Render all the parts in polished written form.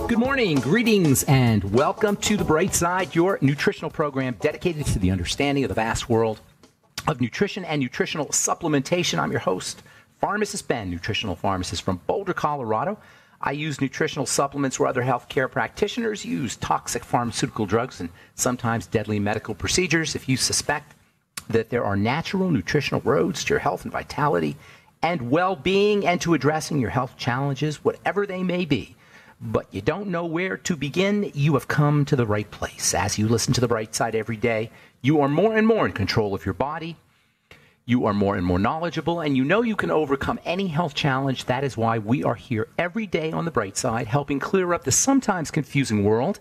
Good morning, greetings, and welcome to The Bright Side, your nutritional program dedicated to the understanding of the vast world of nutrition and nutritional supplementation. I'm your host, Pharmacist Ben, nutritional pharmacist from Boulder, Colorado. I use nutritional supplements where other healthcare practitioners use toxic pharmaceutical drugs and sometimes deadly medical procedures. If you suspect that there are natural nutritional roads to your health and vitality and well-being and to addressing your health challenges, whatever they may be, but you don't know where to begin, you have come to the right place. As you listen to The Bright Side every day, you are more and more in control of your body. You are more and more knowledgeable, and you know you can overcome any health challenge. That is why we are here every day on The Bright Side, helping clear up the sometimes confusing world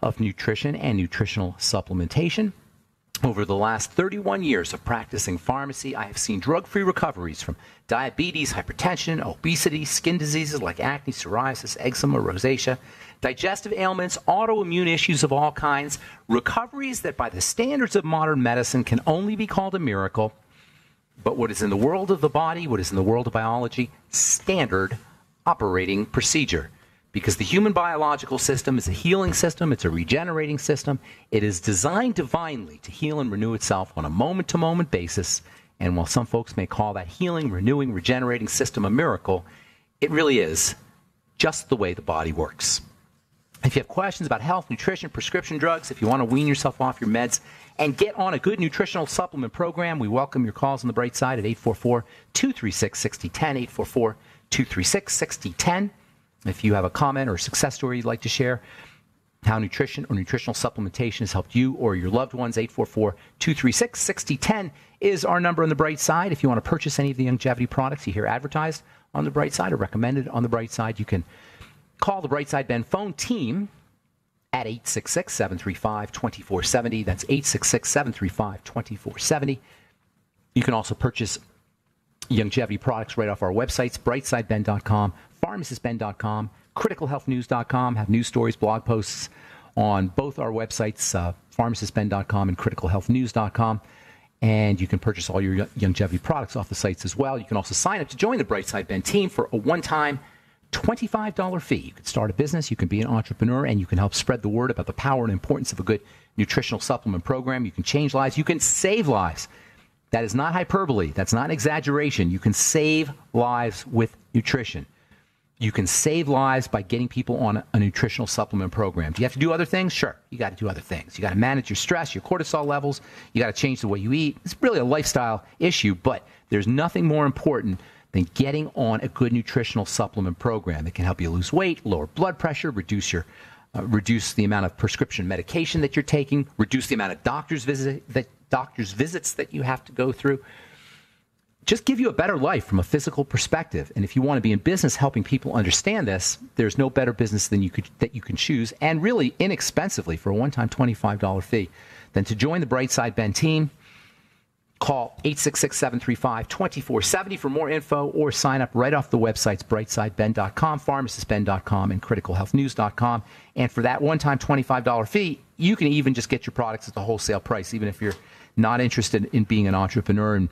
of nutrition and nutritional supplementation. Over the last 31 years of practicing pharmacy, I have seen drug-free recoveries from diabetes, hypertension, obesity, skin diseases like acne, psoriasis, eczema, rosacea, digestive ailments, autoimmune issues of all kinds, recoveries that by the standards of modern medicine can only be called a miracle. But what is in the world of the body, what is in the world of biology, standard operating procedure. Because the human biological system is a healing system, it's a regenerating system. It is designed divinely to heal and renew itself on a moment-to-moment basis. And while some folks may call that healing, renewing, regenerating system a miracle, it really is just the way the body works. If you have questions about health, nutrition, prescription drugs, if you want to wean yourself off your meds and get on a good nutritional supplement program, we welcome your calls on The Bright Side at 844-236-6010, 844-236-6010. If you have a comment or a success story you'd like to share, how nutrition or nutritional supplementation has helped you or your loved ones, 844-236-6010 is our number on The Bright Side. If you want to purchase any of the longevity products you hear advertised on The Bright Side or recommended on The Bright Side, you can call the Bright Side Ben phone team at 866-735-2470. That's 866-735-2470. You can also purchase longevity products right off our websites, brightsideben.com, pharmacistben.com, criticalhealthnews.com, have news stories, blog posts on both our websites, pharmacistben.com and criticalhealthnews.com. And you can purchase all your longevity products off the sites as well. You can also sign up to join the Bright Side Ben team for a one-time $25 fee. You can start a business, you can be an entrepreneur, and you can help spread the word about the power and importance of a good nutritional supplement program. You can change lives. You can save lives. That is not hyperbole. That's not an exaggeration. You can save lives with nutrition. You can save lives by getting people on a nutritional supplement program. Do you have to do other things? Sure, you got to do other things. You got to manage your stress, your cortisol levels. You got to change the way you eat. It's really a lifestyle issue, but there's nothing more important than getting on a good nutritional supplement program that can help you lose weight, lower blood pressure, reduce the amount of prescription medication that you're taking, reduce the amount of doctor's visits that you have to go through. Just give you a better life from a physical perspective. And if you want to be in business helping people understand this, there's no better business that you can choose, and really inexpensively for a one-time $25 fee, than to join the Bright Side Ben team. Call 866-735-2470 for more info, or sign up right off the websites, brightsideben.com, pharmacistben.com, and criticalhealthnews.com. And for that one-time $25 fee, you can even just get your products at the wholesale price, even if you're not interested in being an entrepreneur and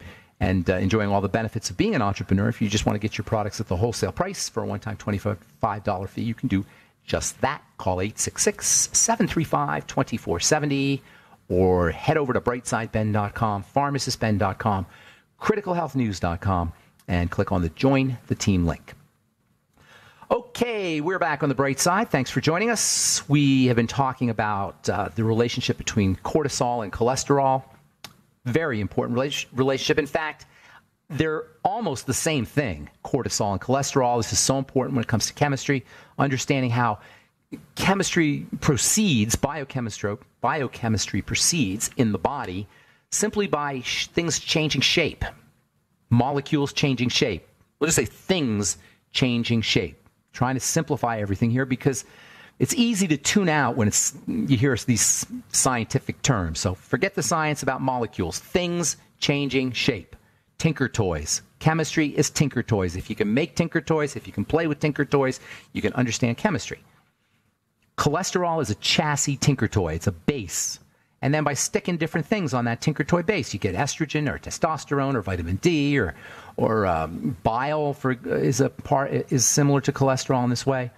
enjoying all the benefits of being an entrepreneur. If you just want to get your products at the wholesale price for a one-time $25 fee, you can do just that. Call 866-735-2470 or head over to brightsideben.com, pharmacistben.com, criticalhealthnews.com, and click on the Join the Team link. Okay, we're back on The Bright Side. Thanks for joining us. We have been talking about the relationship between cortisol and cholesterol. Very important relationship. In fact, they're almost the same thing, cortisol and cholesterol. This is so important when it comes to chemistry, understanding how chemistry proceeds, biochemistry proceeds in the body simply by things changing shape, molecules changing shape. We'll just say things changing shape. Trying to simplify everything here because it's easy to tune out when you hear these scientific terms. So forget the science about molecules. Things changing shape. Tinker toys. Chemistry is tinker toys. If you can make tinker toys, if you can play with tinker toys, you can understand chemistry. Cholesterol is a chassis tinker toy. It's a base. And then by sticking different things on that Tinker Toy base, you get estrogen or testosterone or vitamin D or bile is similar to cholesterol in this way.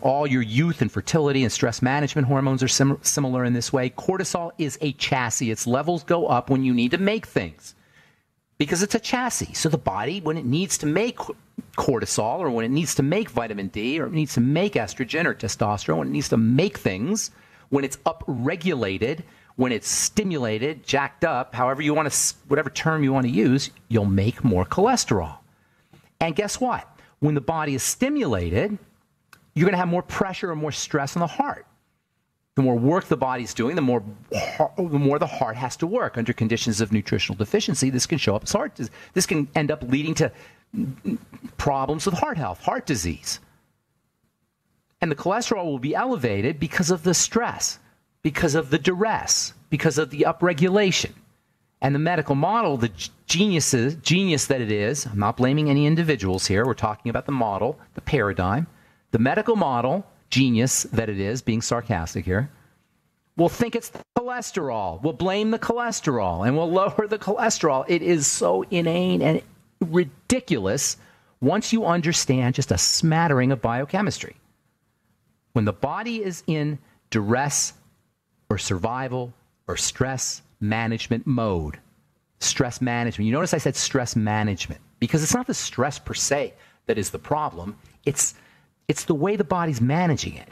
All your youth and fertility and stress management hormones are similar in this way. Cortisol is a chassis. Its levels go up when you need to make things because it's a chassis. So the body, when it needs to make cortisol or when it needs to make vitamin D or it needs to make estrogen or testosterone, when it needs to make things, when it's upregulated, when it's stimulated, jacked up, however you want to, whatever term you want to use, you'll make more cholesterol. And guess what? When the body is stimulated, you're going to have more pressure and more stress on the heart. The more work the body's doing, the more the heart has to work. Under conditions of nutritional deficiency, this can show up as heart disease. This can end up leading to problems with heart health, heart disease. And the cholesterol will be elevated because of the stress, because of the duress, because of the upregulation. And the medical model, the genius that it is, I'm not blaming any individuals here. We're talking about the model, the paradigm. The medical model, genius that it is, being sarcastic here, will think it's the cholesterol. We'll blame the cholesterol and we'll lower the cholesterol. It is so inane and ridiculous once you understand just a smattering of biochemistry. When the body is in duress or survival or stress management mode, stress management. You notice I said stress management because it's not the stress per se that is the problem. It's the way the body's managing it.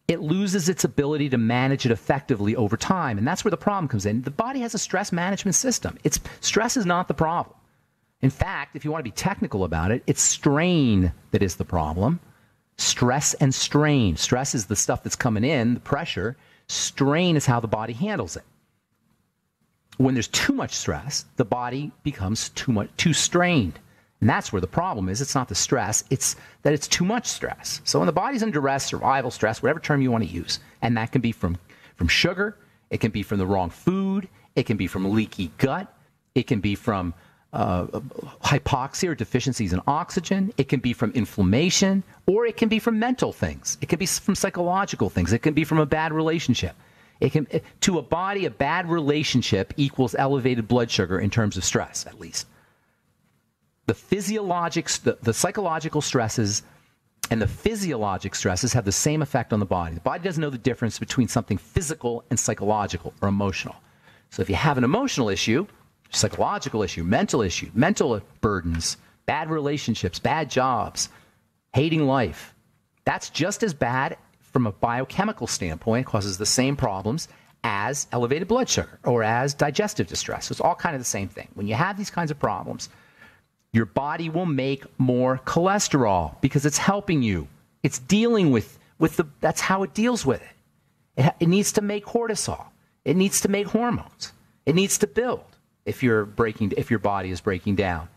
It loses its ability to manage it effectively over time, and that's where the problem comes in. The body has a stress management system. Stress is not the problem. In fact, if you want to be technical about it, it's strain that is the problem. Stress and strain. Stress is the stuff that's coming in, the pressure. Strain is how the body handles it. When there's too much stress, the body becomes too strained. And that's where the problem is. It's not the stress, it's that it's too much stress. So when the body's under duress, survival stress, whatever term you want to use, and that can be from sugar, it can be from the wrong food, it can be from leaky gut, it can be from hypoxia or deficiencies in oxygen, it can be from inflammation, or it can be from mental things. It can be from psychological things. It can be from a bad relationship. To a body, a bad relationship equals elevated blood sugar in terms of stress, at least. The psychological stresses and the physiologic stresses have the same effect on the body. The body doesn't know the difference between something physical and psychological or emotional. So if you have an emotional issue, psychological issue, mental burdens, bad relationships, bad jobs, hating life, that's just as bad from a biochemical standpoint, causes the same problems as elevated blood sugar or as digestive distress. So it's all kind of the same thing. When you have these kinds of problems, your body will make more cholesterol because it's helping you. It's dealing with that's how it deals with it. It needs to make cortisol. It needs to make hormones. It needs to build if your body is breaking down.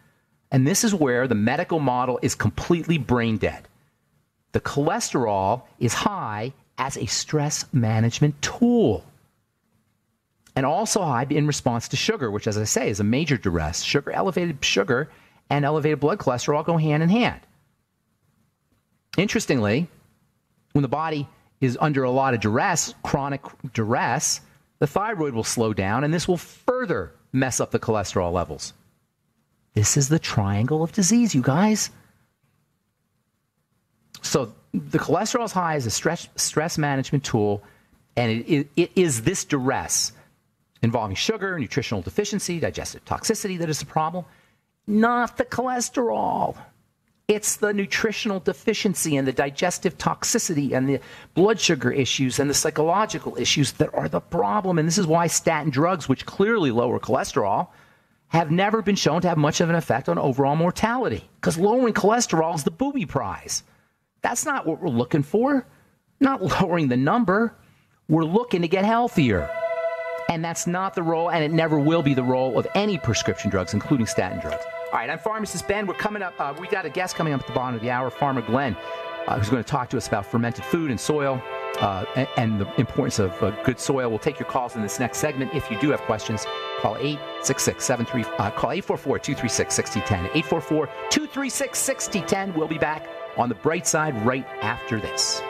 And this is where the medical model is completely brain dead. The cholesterol is high as a stress management tool. And also high in response to sugar, which, as I say, is a major duress. Elevated sugar and elevated blood cholesterol go hand in hand. Interestingly, when the body is under a lot of duress, chronic duress, the thyroid will slow down, and this will further mess up the cholesterol levels. This is the triangle of disease, you guys. So the cholesterol is high as a stress management tool, and it is this duress involving sugar, nutritional deficiency, digestive toxicity that is the problem, not the cholesterol. It's the nutritional deficiency and the digestive toxicity and the blood sugar issues and the psychological issues that are the problem. And this is why statin drugs, which clearly lower cholesterol, have never been shown to have much of an effect on overall mortality, because lowering cholesterol is the booby prize. That's not what we're looking for. Not lowering the number. We're looking to get healthier. And that's not the role, and it never will be the role of any prescription drugs, including statin drugs. All right, I'm Pharmacist Ben. We're coming up. We got a guest coming up at the bottom of the hour, Farmer Glenn, who's going to talk to us about fermented food and soil and the importance of good soil. We'll take your calls in this next segment. If you do have questions, call 844-236-6010. 844-236-6010. We'll be back on the bright side right after this.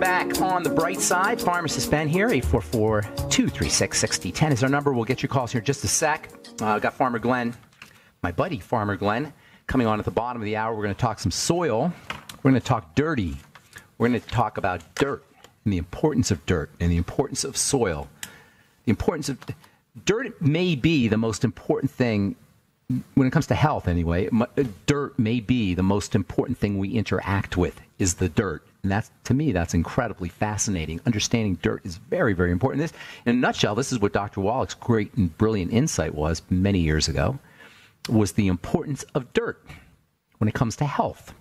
back on the bright side. Pharmacist Ben here. 844-236-6010 is our number. We'll get your calls here in just a sec. Got Farmer Glenn, my buddy Farmer Glenn, coming on at the bottom of the hour. We're going to talk some soil. We're going to talk dirty. We're going to talk about dirt and the importance of dirt and the importance of soil. The importance of dirt may be the most important thing when it comes to health anyway. Dirt may be the most important thing we interact with is the dirt. And that's, to me, that's incredibly fascinating. Understanding dirt is very, very important. This, in a nutshell, this is what Dr. Wallach's great and brilliant insight was many years ago, was the importance of dirt when it comes to health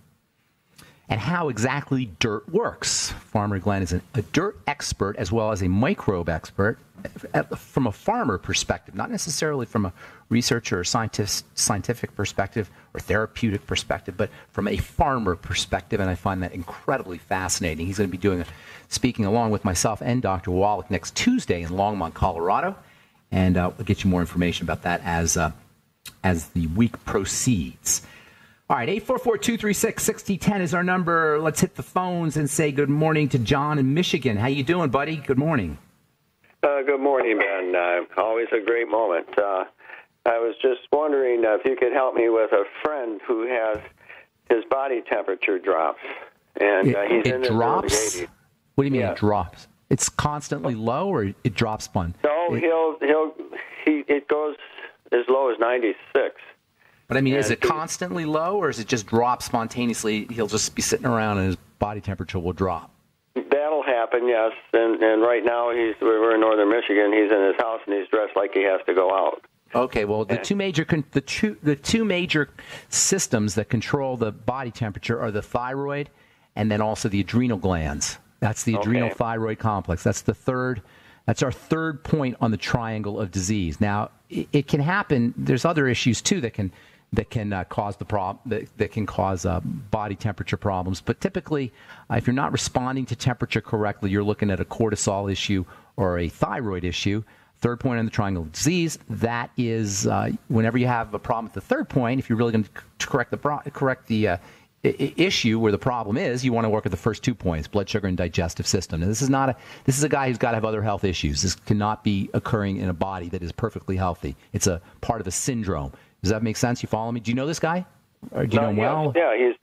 and how exactly dirt works. Farmer Glenn is a dirt expert as well as a microbe expert from a farmer perspective, not necessarily from a researcher or scientific perspective or therapeutic perspective, but from a farmer perspective, and I find that incredibly fascinating. He's going to be speaking along with myself and Dr. Wallach next Tuesday in Longmont, Colorado, and we'll get you more information about that as the week proceeds. All right, 844-236-6010 is our number. Let's hit the phones and say good morning to John in Michigan. How you doing, buddy? Good morning. Good morning, Ben. Always a great moment. I was just wondering if you could help me with a friend who has his body temperature drops, and he's in his early 80s. What do you mean it drops? It's constantly low, or it drops fun? No, it goes as low as 96. But I mean, is it constantly low, or is it just drop spontaneously? He'll just be sitting around and his body temperature will drop. That'll happen, yes. And right now we're in northern Michigan. He's in his house and he's dressed like he has to go out. Okay, well, the two major systems that control the body temperature are the thyroid and then also the adrenal glands. That's the adrenal thyroid complex. That's our third point on the triangle of disease. Now, it can happen. There's other issues too that can cause body temperature problems. But typically, if you're not responding to temperature correctly, you're looking at a cortisol issue or a thyroid issue. Third point on the triangle of disease, that is whenever you have a problem with the third point, if you're really going to correct the issue where the problem is, you want to work at the first 2 points, blood sugar and digestive system. Now, this is a guy who's got to have other health issues. This cannot be occurring in a body that is perfectly healthy. It's a part of a syndrome. Does that make sense? You follow me? Do you know this guy? Or do you know him well? Yeah, he's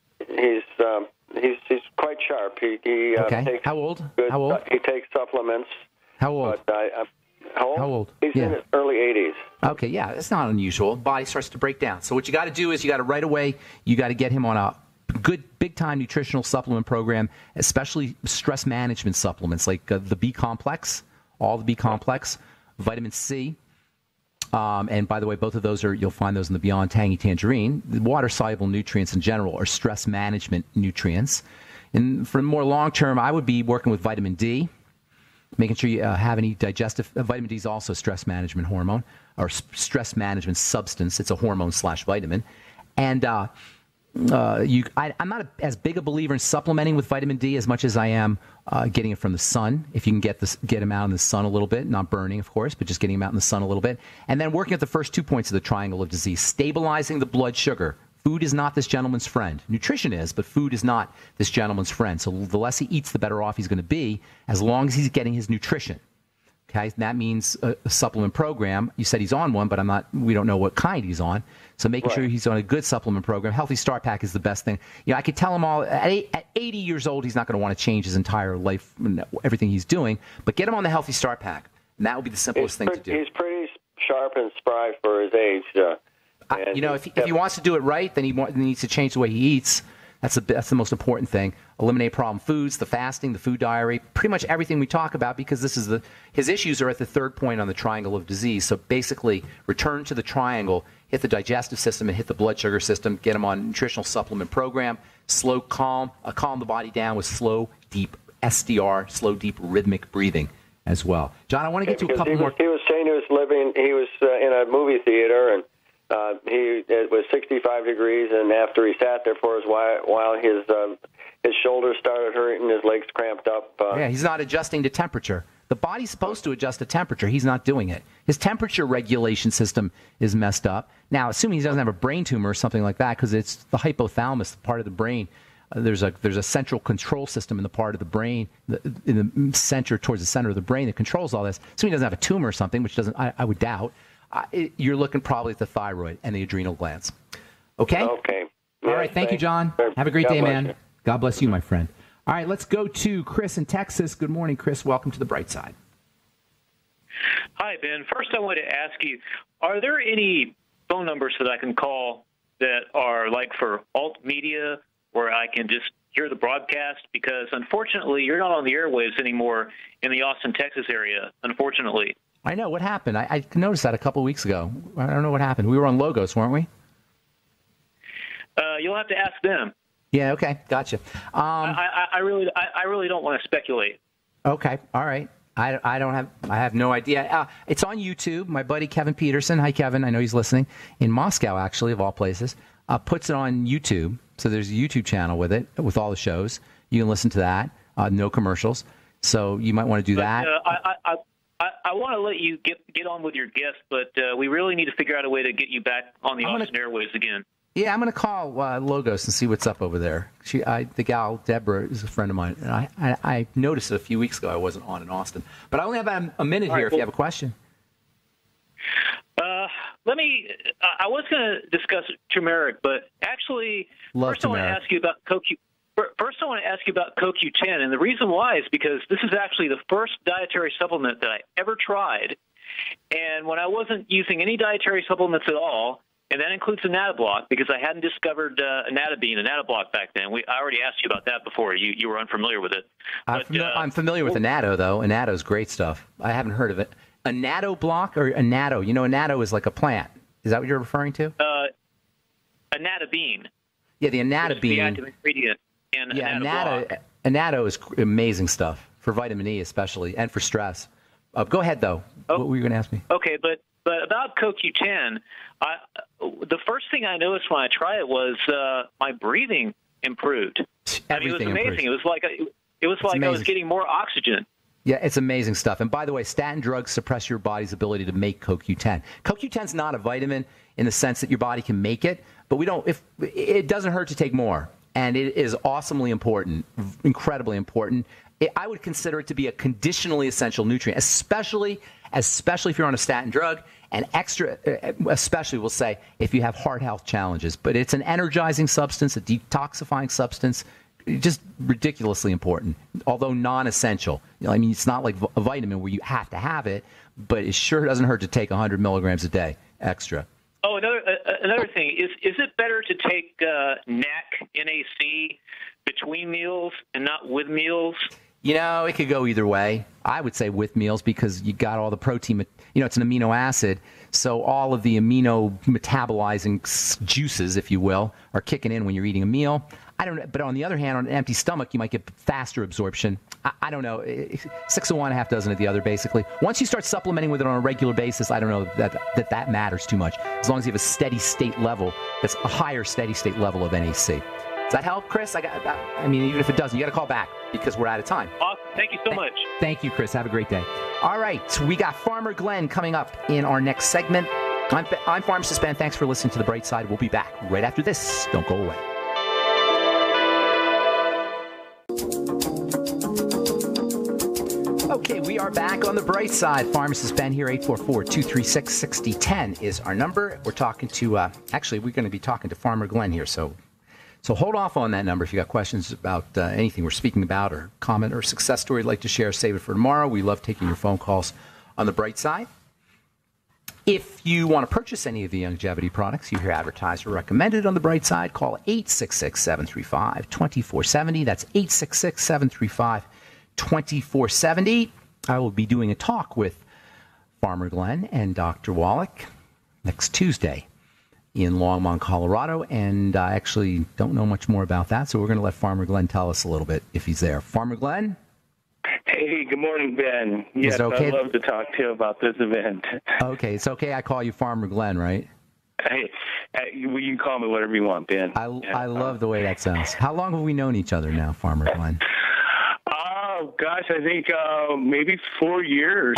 quite sharp. He takes How old? He takes supplements. How old? How old? He's in his early 80s. Okay, yeah, it's not unusual. Body starts to break down. So what you got to do is you got to right away, you got to get him on a good big-time nutritional supplement program, especially stress management supplements like the B complex, all the B complex, vitamin C. And by the way, both of those you'll find those in the Beyond Tangy Tangerine. The water-soluble nutrients in general are stress management nutrients. And for more long-term, I would be working with vitamin D, making sure you have any digestive. Vitamin D is also a stress management hormone or stress management substance. It's a hormone/vitamin. And I'm not as big a believer in supplementing with vitamin D as much as I am getting it from the sun. If you can get him out in the sun a little bit, not burning, of course, but just getting him out in the sun a little bit. And then working at the first 2 points of the triangle of disease, stabilizing the blood sugar. Food is not this gentleman's friend. Nutrition is, but food is not this gentleman's friend. So the less he eats, the better off he's going to be, as long as he's getting his nutrition. Okay, and that means a supplement program. You said he's on one, but we don't know what kind he's on. So making sure he's on a good supplement program. Healthy Start Pack is the best thing. I could tell him at 80 years old, he's not going to want to change his entire life, everything he's doing, but get him on the Healthy Start Pack. And that would be the simplest thing to do. He's pretty sharp and spry for his age. If he wants to do it right, then he needs to change the way he eats. That's the most important thing. Eliminate problem foods, the fasting, the food diary, pretty much everything we talk about, because his issues are at the third point on the triangle of disease. So basically, return to the triangle, hit the digestive system and hit the blood sugar system, get him on a nutritional supplement program, calm the body down with slow, deep SDR, slow, deep rhythmic breathing as well. John, I want to get to a couple more. He was saying he was in a movie theater, and it was 65 degrees, and after he sat there for a while, his shoulders started hurting, his legs cramped up. He's not adjusting to temperature. The body's supposed to adjust to temperature. He's not doing it. His temperature regulation system is messed up. Now, assuming he doesn't have a brain tumor or something like that, because it's the hypothalamus, the part of the brain there's a central control system in the part of the brain, in the center, towards the center of the brain that controls all this. So he doesn't have a tumor or something, which I would doubt. You're looking probably at the thyroid and the adrenal glands. Okay? Okay. All right. Thank you, John. Have a great day, man. God bless you, my friend. All right, let's go to Chris in Texas. Good morning, Chris. Welcome to the Bright Side. Hi, Ben. First, I wanted to ask you, are there any phone numbers that I can call that are like for alt media where I can just hear the broadcast? Because, unfortunately, you're not on the airwaves anymore in the Austin, Texas area, unfortunately. I know. What happened? I noticed that a couple of weeks ago. I don't know what happened. We were on Logos, weren't we? You'll have to ask them. Yeah, okay. Gotcha. I really don't want to speculate. Okay. All right. I have no idea. It's on YouTube. My buddy Kevin Peterson, hi Kevin, I know he's listening, in Moscow actually, of all places, puts it on YouTube. So there's a YouTube channel with it, with all the shows. You can listen to that. No commercials. So you might want to do that. I want to let you get on with your guest, but we really need to figure out a way to get you back on the Austin Airways again. Yeah, I'm going to call Logos and see what's up over there. The gal, Deborah, is a friend of mine. And I noticed it a few weeks ago I wasn't on in Austin. But I only have a minute here if you have a question. I was going to discuss turmeric, but actually, first I want to ask you about CoQ10. And the reason why is because this is actually the first dietary supplement that I ever tried. And when I wasn't using any dietary supplements at all, and that includes Anatablock, because I hadn't discovered Anatabine and Anatablock back then. I already asked you about that before. You were unfamiliar with it. I'm familiar with Anato, though. Anato's great stuff. I haven't heard of it. Anatablock or Anato? You know, Anato is like a plant. Is that what you're referring to? Anatabine. Yeah, the Anatabine. The active ingredient in Anatablock. Anato is amazing stuff, for vitamin E especially, and for stress. Go ahead, though. What were you going to ask me? Okay, but about CoQ10, the first thing I noticed when I tried it was my breathing improved. It was amazing. Improved. It was like I was getting more oxygen. Yeah, it's amazing stuff. And by the way, statin drugs suppress your body's ability to make CoQ10. CoQ10 is not a vitamin in the sense that your body can make it, but it doesn't hurt to take more. And it is awesomely important, incredibly important. I would consider it to be a conditionally essential nutrient, especially if you're on a statin drug, and especially we'll say if you have heart health challenges. But it's an energizing substance, a detoxifying substance, just ridiculously important, although non-essential. I mean, it's not like a vitamin where you have to have it, but it sure doesn't hurt to take 100 milligrams a day extra. Oh, another thing, is it better to take NAC between meals and not with meals? You know, it could go either way. I would say with meals because you got all the protein. You know, it's an amino acid, so all of the amino metabolizing juices, if you will, are kicking in when you're eating a meal. I don't know, but on the other hand, on an empty stomach, you might get faster absorption. I don't know, 6 of one, half dozen of the other, basically. Once you start supplementing with it on a regular basis, I don't know that matters too much. As long as you have a steady state level, that's a higher steady state level of NAC. Does that help, Chris? I mean, even if it doesn't, you got to call back because we're out of time. Awesome. Thank you so much. Thank you, Chris. Have a great day. All right, we got Farmer Glenn coming up in our next segment. I'm Pharmacist Ben. Thanks for listening to The Bright Side. We'll be back right after this. Don't go away. Okay, we are back on The Bright Side. Pharmacist Ben here, 844-236-6010 is our number. We're talking to, we're going to be talking to Farmer Glenn here, so hold off on that number if you got questions about anything we're speaking about or comment or success story you'd like to share. Save it for tomorrow. We love taking your phone calls on The Bright Side. If you want to purchase any of the longevity products you hear advertised or recommended on The Bright Side, call 866-735-2470. That's 866-735-2470. I will be doing a talk with Farmer Glenn and Dr. Wallach next Tuesday in Longmont, Colorado, and I actually don't know much more about that, so we're going to let Farmer Glenn tell us a little bit if he's there. Farmer Glenn? Hey, good morning, Ben. Yes, okay? I'd love to talk to you about this event. Okay, it's okay I call you Farmer Glenn, right? Hey, you can call me whatever you want, Ben. I love the way that sounds. How long have we known each other now, Farmer Glenn? Oh, gosh, I think maybe 4 years.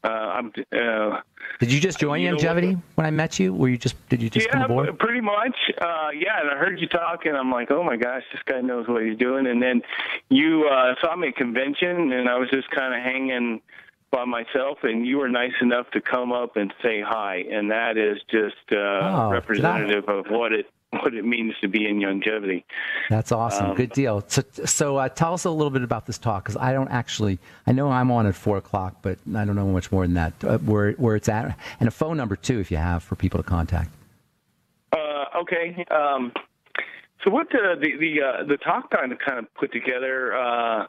Did you just join Longevity when I met you? Did you just come aboard? Pretty much. Yeah, and I heard you talk, and I'm like, oh my gosh, this guy knows what he's doing. And then you saw me at convention, and I was just kind of hanging by myself, and you were nice enough to come up and say hi, and that is just representative of what it means to be in longevity. That's awesome. Good deal. So tell us a little bit about this talk, because I know I'm on at 4:00, but I don't know much more than that, where it's at, and a phone number too, if you have, for people to contact. Okay. So what the talk kind of put together.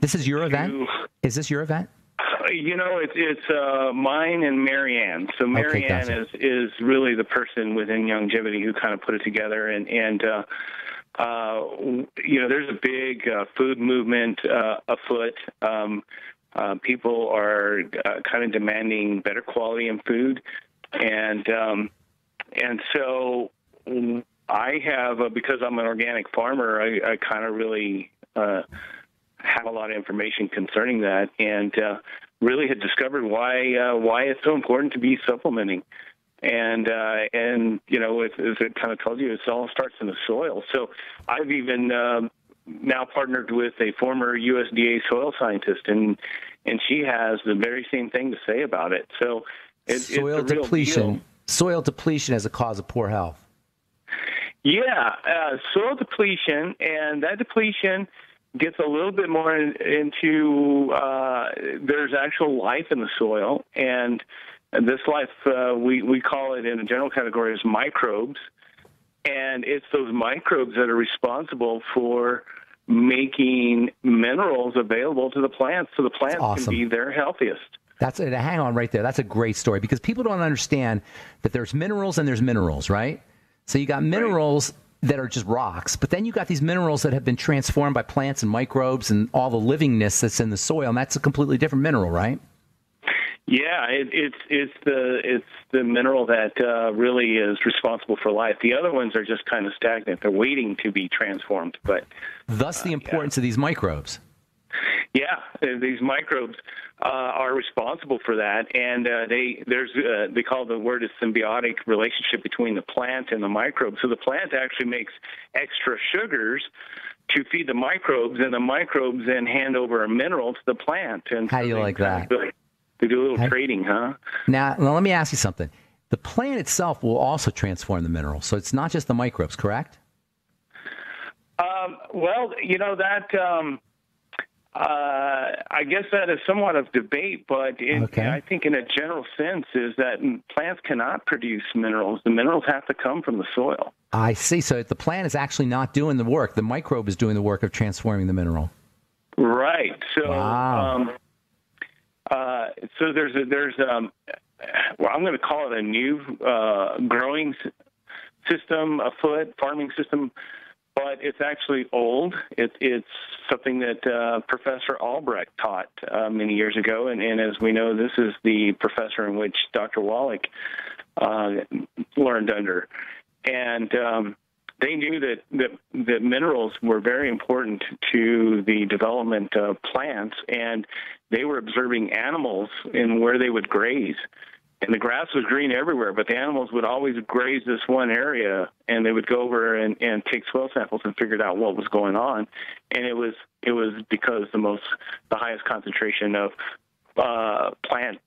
This is your event? Is this your event? It's mine and Marianne. So Marianne is really the person within longevity who kind of put it together, and there's a big food movement afoot. People are kind of demanding better quality in food, and so I have, because I'm an organic farmer, I kind of really have a lot of information concerning that, and really had discovered why it's so important to be supplementing. And as it kind of tells you, it all starts in the soil. So I've even now partnered with a former USDA soil scientist, and she has the very same thing to say about it. So it's soil depletion. Soil depletion as a cause of poor health. Yeah, soil depletion, and that depletion gets a little bit more into there's actual life in the soil, and this life we call it in a general category as microbes, and it's those microbes that are responsible for making minerals available to the plants so the plants can be their healthiest. Hang on right there. That's a great story, because people don't understand that there's minerals and there's minerals, right? So you got minerals that are just rocks, but then you got these minerals that have been transformed by plants and microbes and all the livingness that's in the soil, and that's a completely different mineral, right? Yeah, it's the mineral that really is responsible for life. The other ones are just kind of stagnant; they're waiting to be transformed. But thus the importance of these microbes. Yeah, these microbes are responsible for that, and they call the word a symbiotic relationship between the plant and the microbes. So the plant actually makes extra sugars to feed the microbes, and the microbes then hand over a mineral to the plant. And how do you like that? They do a little trading, huh? Now, let me ask you something. The plant itself will also transform the mineral, so it's not just the microbes, correct? Well, that. I guess that is somewhat of debate, but I think in a general sense is that plants cannot produce minerals. The minerals have to come from the soil. I see. So the plant is actually not doing the work. The microbe is doing the work of transforming the mineral. Right. So, wow. So there's I'm going to call it a new growing system afoot, farming system. But it's actually old. It's something that Professor Albrecht taught many years ago, and as we know, this is the professor in which Dr. Wallach learned under. And they knew that minerals were very important to the development of plants, and they were observing animals in where they would graze. And the grass was green everywhere, but the animals would always graze this one area, and they would go over and take soil samples and figured out what was going on. And it was because the highest concentration of plant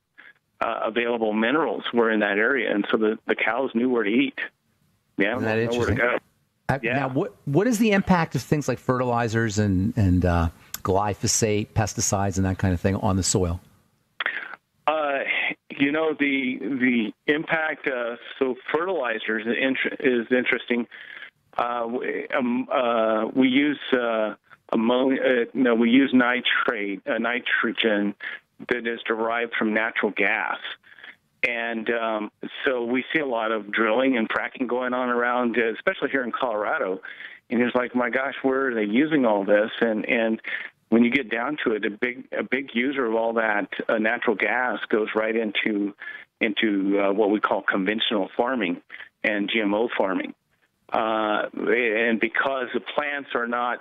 available minerals were in that area, and so the cows knew where to eat. Yeah, isn't that interesting? Where to go. Now, what is the impact of things like fertilizers and glyphosate, pesticides, and that kind of thing on the soil? The impact. So fertilizers is interesting. We use ammonia. We use nitrogen that is derived from natural gas, and so we see a lot of drilling and fracking going on around, especially here in Colorado. And it's like, my gosh, where are they using all this? And when you get down to it, a big user of all that natural gas goes right into what we call conventional farming and GMO farming. And because the plants are not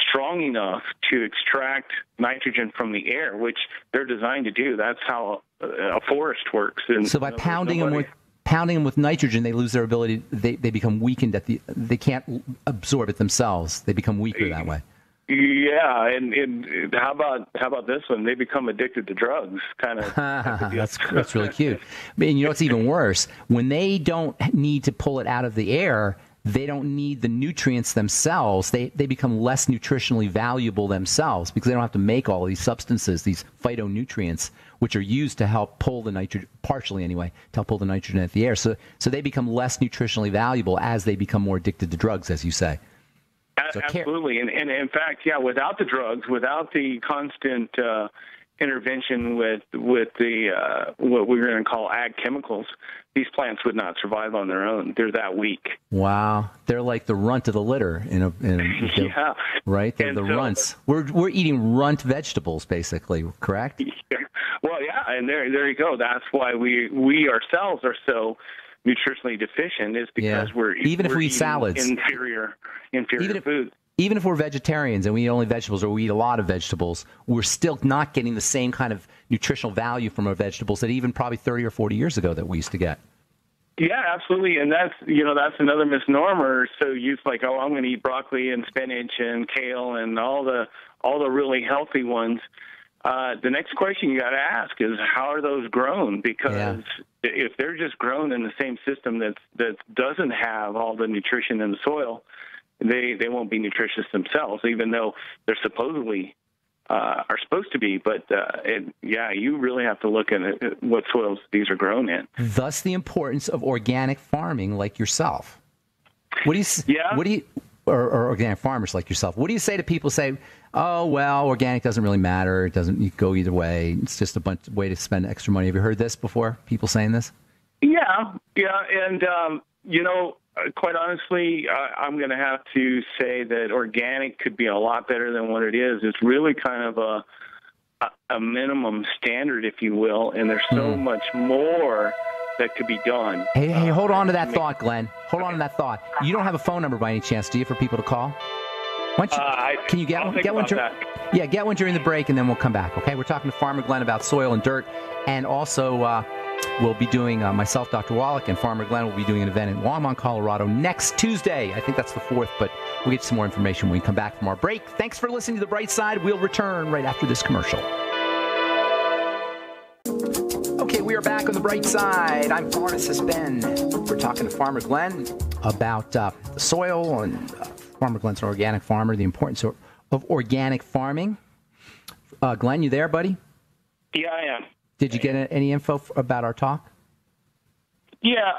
strong enough to extract nitrogen from the air, which they're designed to do. That's how a forest works. And so by pounding them with nitrogen, they lose their ability. They become weakened they can't absorb it themselves. They become weaker that way. Yeah, and how about this one? They become addicted to drugs, kind of. That's really cute. And you know what's even worse? When they don't need to pull it out of the air, they don't need the nutrients themselves. They become less nutritionally valuable themselves because they don't have to make all of these substances, these phytonutrients, which are used to help pull the nitrogen, partially anyway, to help pull the nitrogen out of the air. So they become less nutritionally valuable as they become more addicted to drugs, as you say. So absolutely, and in fact, yeah, without the drugs, without the constant intervention with the what we're going to call ag chemicals, these plants would not survive on their own. They're that weak. Wow, they're like the runt of the litter yeah, right. They're the runts. We're eating runt vegetables, basically, correct? Well, yeah, and there you go. That's why we ourselves are so nutritionally deficient, is because we're eating salads, inferior food. Even if we're vegetarians and we eat only vegetables, or we eat a lot of vegetables, we're still not getting the same kind of nutritional value from our vegetables that even probably 30 or 40 years ago that we used to get. Yeah, absolutely, and that's another misnomer. So you like, I'm going to eat broccoli and spinach and kale and all the really healthy ones. The next question you got to ask is, how are those grown? Because if they're just grown in the same system that doesn't have all the nutrition in the soil, they won't be nutritious themselves, even though they're supposedly are supposed to be. But you really have to look at what soils these are grown in. Thus, the importance of organic farming, like yourself. What do you? Or organic farmers like yourself. What do you say to people who say, oh, well, organic doesn't really matter. It doesn't go either way. It's just a way to spend extra money. Have you heard this before, people saying this? Yeah. And, quite honestly, I'm going to have to say that organic could be a lot better than what it is. It's really kind of a minimum standard, if you will, and there's so much more that could be done. Hey, hold on to that thought, Glenn. Hold on to that thought. You don't have a phone number by any chance, do you, for people to call? Can you get one? Get one during the break, and then we'll come back, okay? We're talking to Farmer Glenn about soil and dirt, and also we'll be doing, myself, Dr. Wallach, and Farmer Glenn will be doing an event in Longmont, Colorado next Tuesday. I think that's the 4th, but we'll get some more information when we come back from our break. Thanks for listening to The Bright Side. We'll return right after this commercial. Okay, we are back on The Bright Side. I'm Pharmacist Ben. We're talking to Farmer Glenn about soil, and Farmer Glenn's an organic farmer, the importance of organic farming. Glenn, you there, buddy? Yeah, I am. Did you get any info about our talk? Yeah,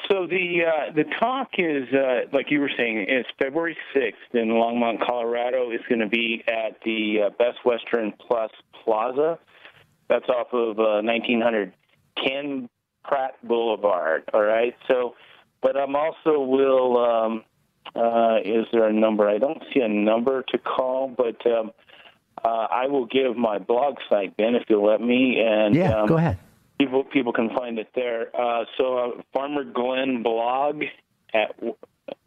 so the talk is, like you were saying, it's February 6th in Longmont, Colorado. It's going to be at the Best Western Plus Plaza. That's off of 1900 Ken Pratt Boulevard, all right? So, but I'm also will, is there a number? I don't see a number to call, but I will give my blog site, Ben, if you'll let me. And go ahead. People can find it there. So Farmer Glenn blog at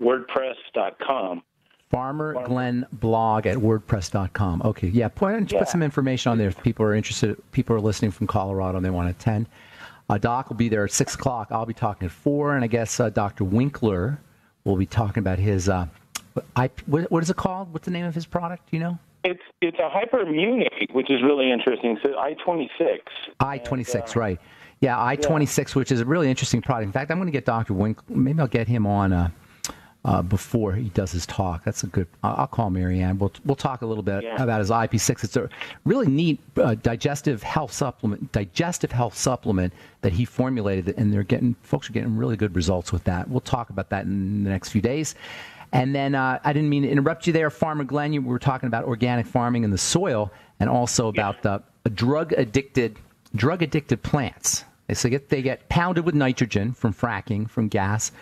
WordPress.com. Farmer Glenn blog at WordPress.com. Okay, put some information on there if people are interested. People are listening from Colorado and they want to attend. Doc will be there at 6 o'clock. I'll be talking at 4, and I guess Dr. Winkler will be talking about his, what is it called? What's the name of his product? Do you know? It's a hyperimmunate, which is really interesting. So I-26. I-26, right. Yeah, I-26, which is a really interesting product. In fact, I'm going to get Dr. Winkler. Maybe I'll get him on before he does his talk. That's a good. I'll call Marianne. We'll talk a little bit about his IP6. It's a really neat digestive health supplement that he formulated, and folks are getting really good results with that. We'll talk about that in the next few days. And then I didn't mean to interrupt you there, Farmer Glenn. We were talking about organic farming and the soil, and also about the drug addicted plants. So they get pounded with nitrogen from fracking, from gas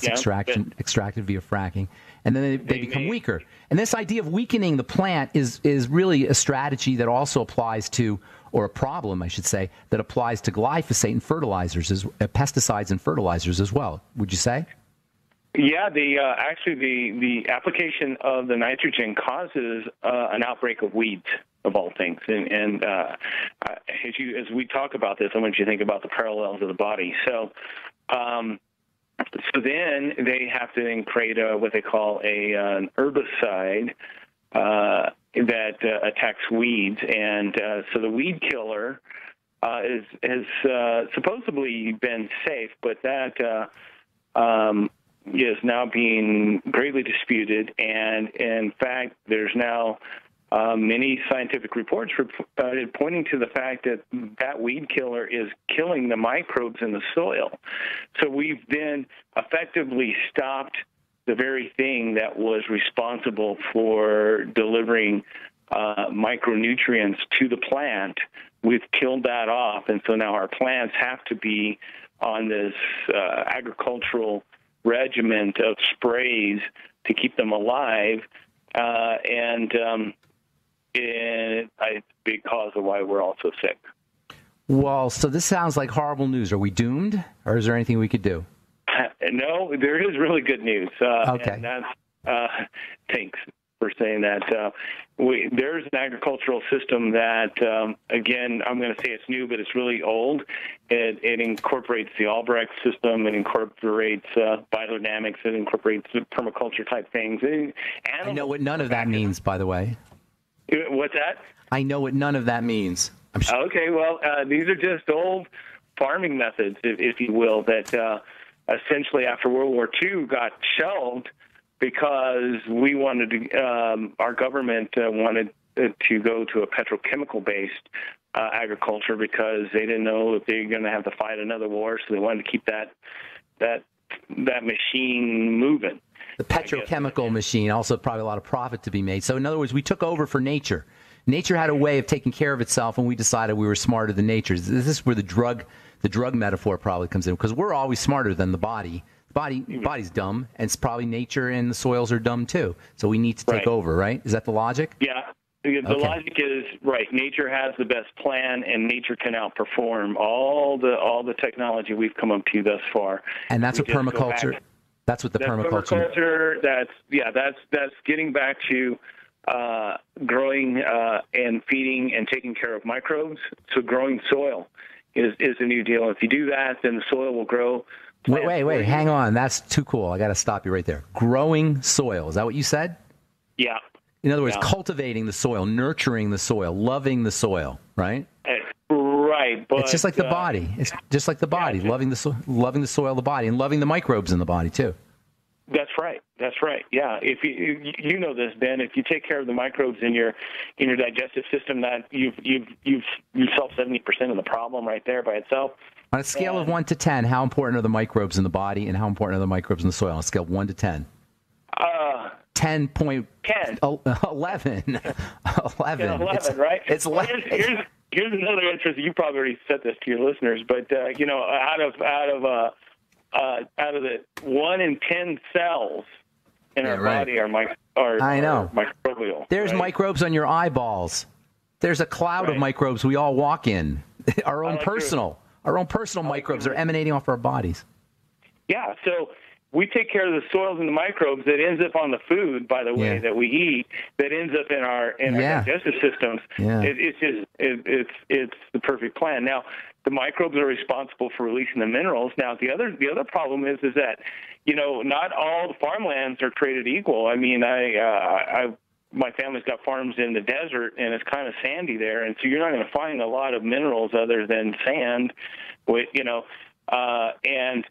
extracted via fracking, and then they become weaker. And this idea of weakening the plant is really a strategy that also applies to, or a problem, I should say, that applies to glyphosate and fertilizers, pesticides and fertilizers as well. Would you say? Yeah, the application of the nitrogen causes an outbreak of weeds, of all things, and as we talk about this, I want you to think about the parallels of the body. So then they have to then create what they call an herbicide that attacks weeds, and so the weed killer has supposedly been safe, but that is now being greatly disputed, and in fact, there's now many scientific reports pointing to the fact that that weed killer is killing the microbes in the soil. So we've then effectively stopped the very thing that was responsible for delivering micronutrients to the plant. We've killed that off, and so now our plants have to be on this agricultural regiment of sprays to keep them alive, and it's a big cause of why we're all so sick. Well, so this sounds like horrible news. Are we doomed, or is there anything we could do? No, there is really good news. Okay. And that's, thanks for saying that. There's an agricultural system that, again, I'm going to say it's new, but it's really old. It incorporates the Albrecht system. It incorporates biodynamics. It incorporates permaculture type things. I know what none of that means, by the way. What's that? I know what none of that means. Okay, well, these are just old farming methods, if you will, that essentially after World War II got shelved because we wanted to, our government wanted to go to a petrochemical-based agriculture because they didn't know if they were going to have to fight another war, so they wanted to keep that machine moving. The petrochemical machine, also probably a lot of profit to be made. So in other words, we took over for nature. Nature had a way of taking care of itself, and we decided we were smarter than nature. This is where the drug metaphor probably comes in, because we're always smarter than the body. The body's dumb, and it's probably nature and the soils are dumb too. So we need to take over, right? Is that the logic? Yeah. The logic is right. Nature has the best plan, and nature can outperform all the technology we've come up to thus far. And that's what permaculture. That's what the permaculture. That's getting back to growing and feeding and taking care of microbes. So growing soil is a new deal. If you do that, then the soil will grow. Wait, hang on. That's too cool. I got to stop you right there. Growing soil. Is that what you said? Yeah. In other words, cultivating the soil, nurturing the soil, loving the soil, right? Right. But it's just like the body. It's just like the body, loving the soil, the body, and loving the microbes in the body too. That's right. Yeah. If you know this, Ben, if you take care of the microbes in your digestive system, that you've solved 70% of the problem right there by itself. On a scale of 1 to 10, how important are the microbes in the body, and how important are the microbes in the soil? On a scale of 1 to 10. 10.11. 11. 11, right? It's 11. Here's another interest. You probably already said this to your listeners, but out of the 1 in 10 cells in our body are microbial. There's microbes on your eyeballs. There's a cloud of microbes we all walk in. Our own personal microbes are emanating off our bodies. Yeah, so we take care of the soils and the microbes that ends up on the food, by the way, that we eat, that ends up in our digestive systems. Yeah. It's the perfect plan. Now, the microbes are responsible for releasing the minerals. Now, the other problem is that, not all the farmlands are created equal. I mean, my family's got farms in the desert, and it's kind of sandy there, and so you're not going to find a lot of minerals other than sand, and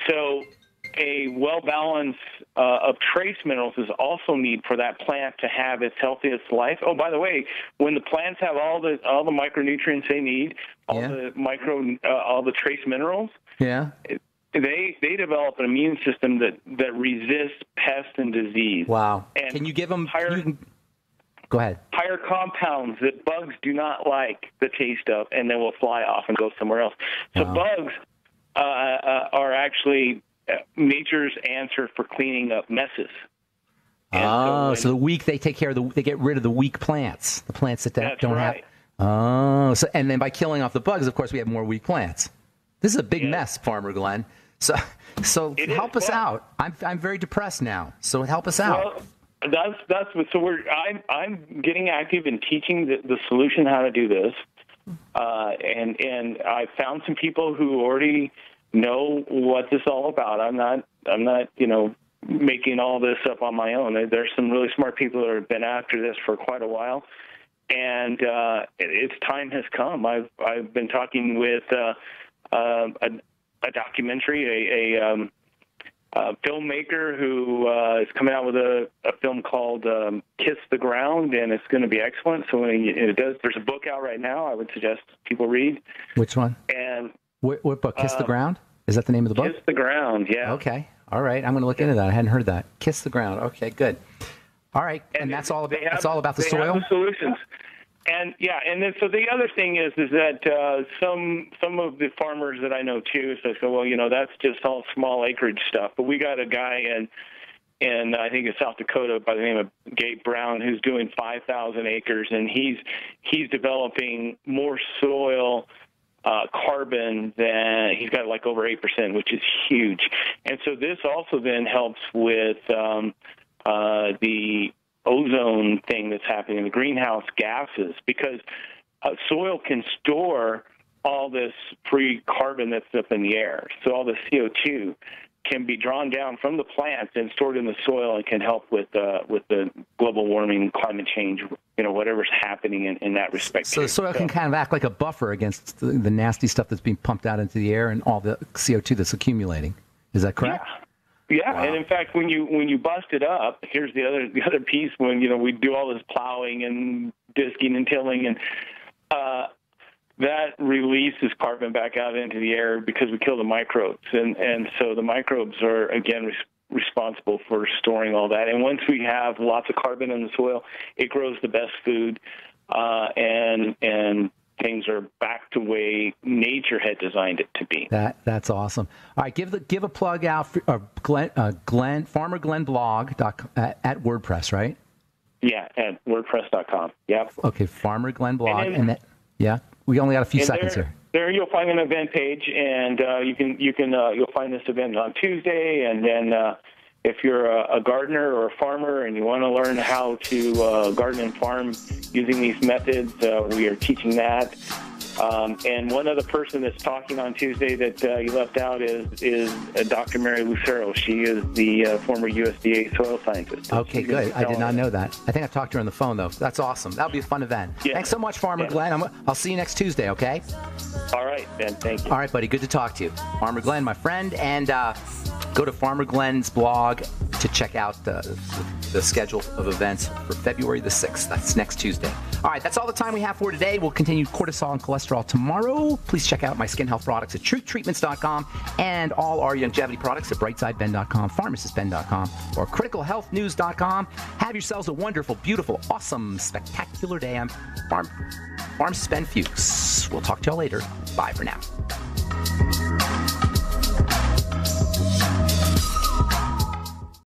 so a well-balanced of trace minerals is also needed for that plant to have its healthiest life. Oh, by the way, when the plants have all the micronutrients they need, all the trace minerals, they develop an immune system that resists pests and disease. Wow! And can you give them? Go ahead. Higher compounds that bugs do not like the taste of, and then will fly off and go somewhere else. So bugs are actually nature's answer for cleaning up messes. And so the weak, they take care of they get rid of the weak plants, the plants that don't have. And then by killing off the bugs, of course, we have more weak plants. This is a big mess, Farmer Glenn. So help us out. I'm very depressed now. So help us out. Well, that's so I'm getting active in teaching the solution how to do this, and I found some people who already know what this is all about. I'm not making all this up on my own. There's some really smart people that have been after this for quite a while, and its time has come. I've been talking with a documentary, a filmmaker who is coming out with a film called Kiss the Ground, and it's going to be excellent. So there's a book out right now I would suggest people read. Which one? And what book? Kiss the Ground? Is that the name of the book? Kiss the Ground, yeah. Okay. All right. I'm going to look into that. I hadn't heard that. Kiss the Ground. Okay, good. All right. And that's all about the soil? They have the solutions. And then so the other thing is that some of the farmers that I know too say, well, that's just all small acreage stuff. But we got a guy in I think it's South Dakota by the name of Gabe Brown who's doing 5,000 acres, and he's developing more soil carbon than he's got like over 8%, which is huge. And so this also then helps with the ozone thing that's happening, the greenhouse gases, because soil can store all this free carbon that's up in the air. So all the CO2 can be drawn down from the plants and stored in the soil and can help with the global warming, climate change, whatever's happening in that respect. So the soil can kind of act like a buffer against the nasty stuff that's being pumped out into the air and all the CO2 that's accumulating. Is that correct? Yeah, wow. And in fact, when you bust it up, here's the other piece. When we do all this plowing and disking and tilling, and that releases carbon back out into the air because we kill the microbes, and so the microbes are again responsible for storing all that. And once we have lots of carbon in the soil, it grows the best food, and things are back to the way nature had designed it to be. That's awesome. All right, give a plug out for Farmer Glenn blog at WordPress, right? Yeah, at WordPress.com. Yeah. Okay, Farmer Glenn blog, we only got a few seconds here. There you'll find an event page, and you'll find this event on Tuesday, and then. If you're a gardener or a farmer and you want to learn how to garden and farm using these methods, we are teaching that. And one other person that's talking on Tuesday that you left out is Dr. Mary Lucero. She is the former USDA soil scientist. Okay, good. I did not know that. I think I talked to her on the phone, though. That's awesome. That'll be a fun event. Yeah. Thanks so much, Farmer Glenn. I'll see you next Tuesday, okay? All right, Ben. Thank you. All right, buddy. Good to talk to you. Farmer Glenn, my friend, and go to Farmer Glenn's blog to check out the schedule of events for February the 6th. That's next Tuesday. All right, that's all the time we have for today. We'll continue cortisol and cholesterol tomorrow. Please check out my skin health products at truthtreatments.com and all our longevity products at brightsideben.com, pharmacistben.com, or criticalhealthnews.com. Have yourselves a wonderful, beautiful, awesome, spectacular day. I'm Pharmacist Ben Fuchs. We'll talk to y'all later. Bye for now.